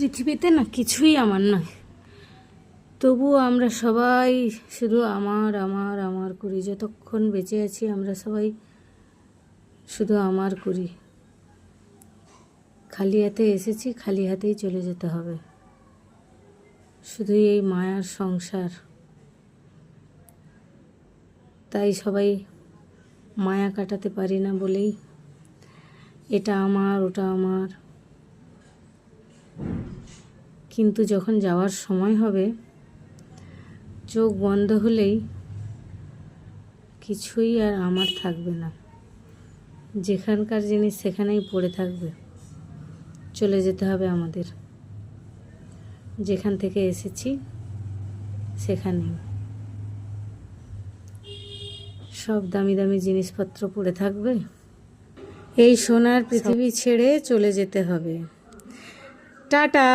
পৃথিবীতে না কিছুই আমার নয়, তবুও আমরা সবাই শুধু আমার আমার আমার করি। যতক্ষণ বেঁচে আছি আমরা সবাই শুধু আমার করি। খালি হাতে এসেছি, খালি হাতেই চলে যেতে হবে। শুধুই এই মায়ার সংসার, তাই সবাই মায়া কাটাতে পারি না বলেই এটা আমার ওটা আমার। কিন্তু যখন যাওয়ার সময় হবে, চোখ বন্ধ হলেই কিছুই আর আমার থাকবে না। যেখানকার জিনিস সেখানেই পড়ে থাকবে। চলে যেতে হবে আমাদের, যেখান থেকে এসেছি সেখানেই। সব দামি দামি জিনিসপত্র পড়ে থাকবে। এই সোনার পৃথিবী ছেড়ে চলে যেতে হবে। টাটা।